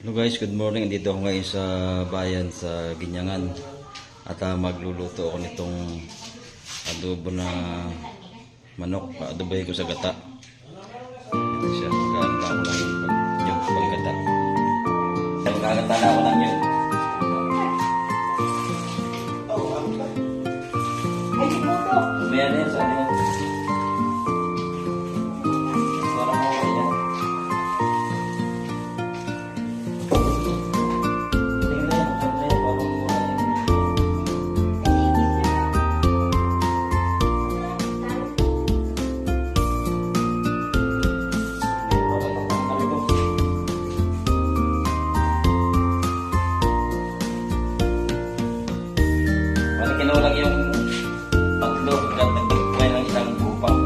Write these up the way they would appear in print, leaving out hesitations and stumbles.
Hello guys, good morning. Dito ako ngayon sa bayan sa Ginyangan. At magluluto ako nitong adobo na manok. Adobohin ko sa gata. Ito siya. Magkakanta ako ng yung panggata. Magkakanta na ako ng yung. Umaya na yan sa atin. Kinulang yung tatlo at nagdagpay ng isang bupang.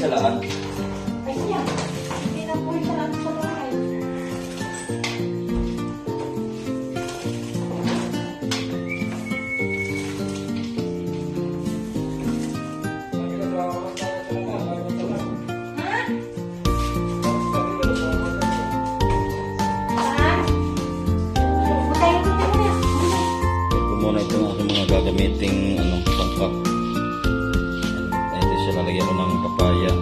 Sa lahat. Ay, siya. Hindi na po siya lang sa bahay. Ito muna itong aking mga gagamiting pangpak. Ito siya, lalagyan ko ng papaya.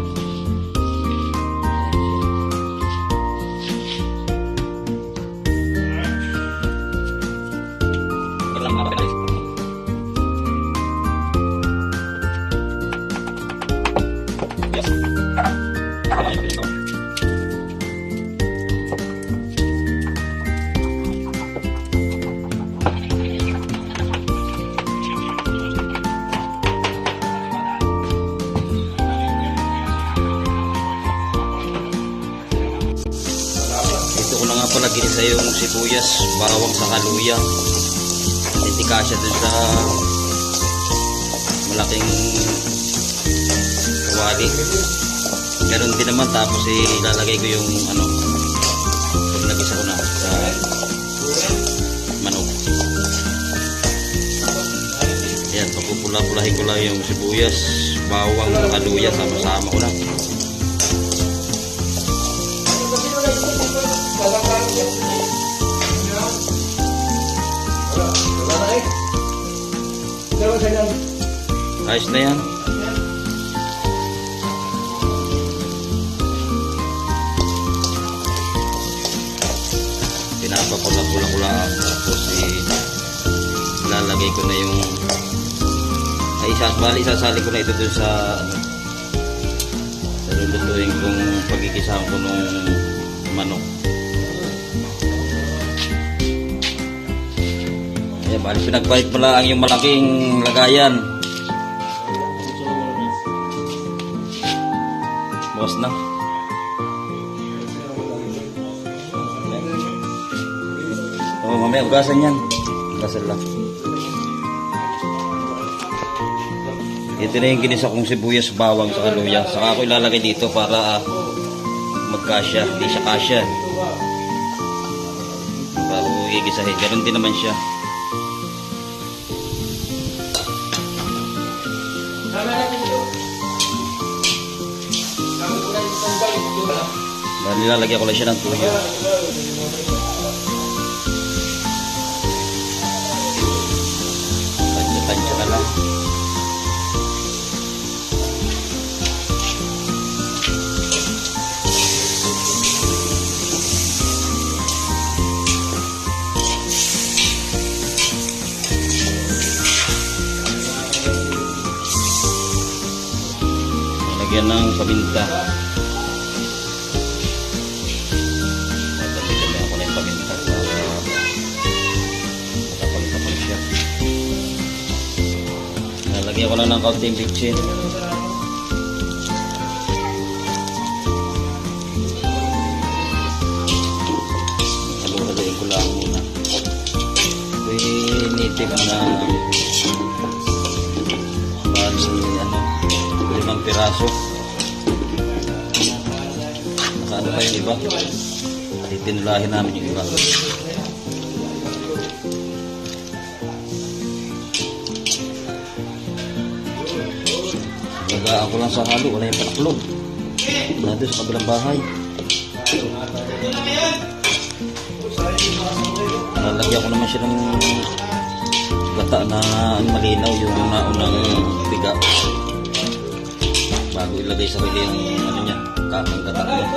Ito ko na nga pala ginisa yung sibuyas, bawang sa kaluya. Hindi kasya dun sa malaking kawali. Meron din naman, tapos ilalagay ko yung pag nagisa ko na sa manok. Ayan, papupula-pulahin ko lang yung sibuyas, bawang, kaluya, sama-sama ko na. Ayos na yan. Pinapapula-pula ko lang, tapos ilalagay ko na yung isasali ko na ito dun sa lulutuin kong pagkikisama ko nung manok. Ayan, bali pinagpalit pala ang yung malaking lagayan. Bukas na. Mamaya ugasan yan. Ugasan lang. Ito na yung ginisa kong sibuyas, bawang sa kaluya. Saka ako ilalagay dito para magkasya. Hindi siya kasya. Para gigisahin. Ganun din naman siya. Nilalagyan ko lang siya ng tuyo. Tansya-tansya na lang. Lagyan ng paminta. Lagyan ko lang ng kaunting bitchin. itim na bali 5 piraso. Nakaano pa yung iba? Titinulahin namin yung iba. Nagaan ko lang sa halo, wala yung panaklog. Nandun sa kabilang bahay. Lalagyan ko naman siya ng gata na malinaw yung naunang biga. Bago ilagay sa huli yung ano niya, kakang gata niya.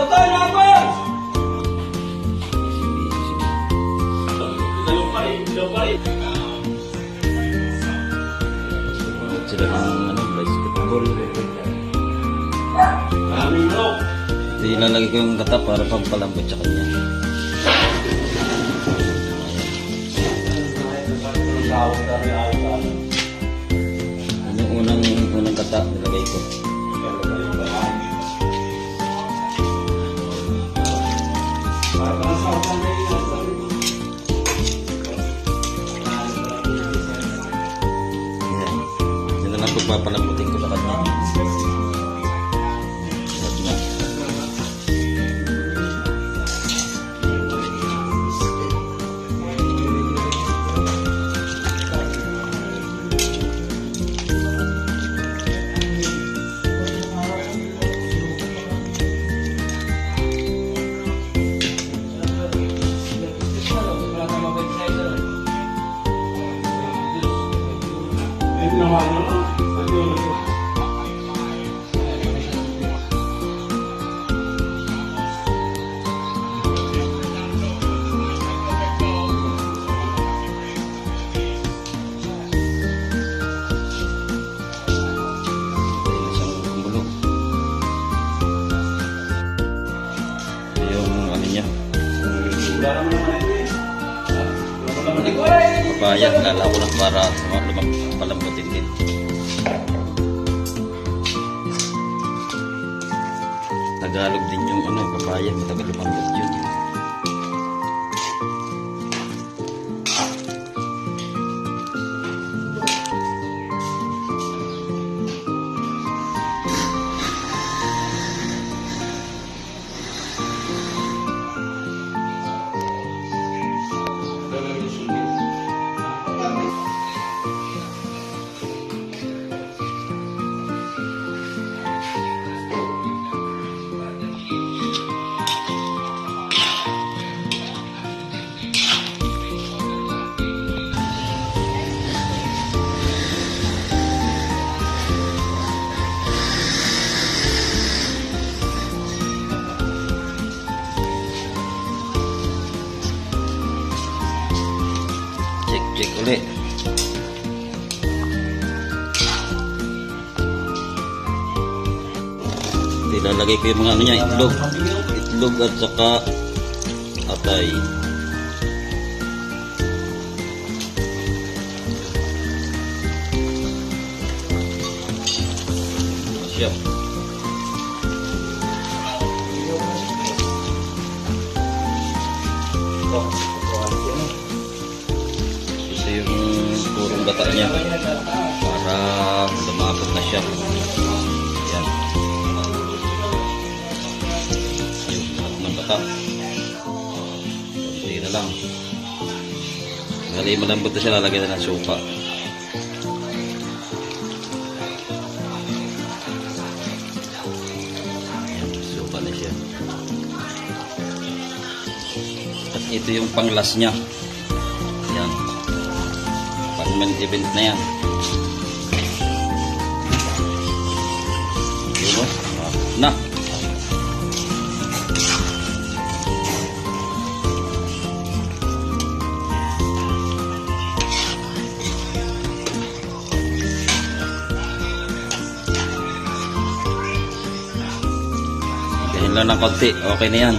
Sila ng basketball. Ito ilalagay ko yung gata para pampalambot sa kanya. Ano yung unang gata nilagay ko. Ayan. Yan na lang pagpapalambutin ko sa kanya. Yan na. Papaya, lala ko lang para palambutin din. Tagalog din yung papaya, matagal lumambot yun. Check ulit. Ilalagay ko yung mga niya, itlog at saka atay. Siya. Ito yung purong gata niya para lumapot na siya. Yan. Yung lahat ng gata. Kunti na lang. Dali malambot na siya, lalagyan na ng suka. Yan, suka na siya. At ito yung panglas niya. Yan. Pang-main event na yan. Yun o. Na. Ganyan lang ng konti. Okay na yan.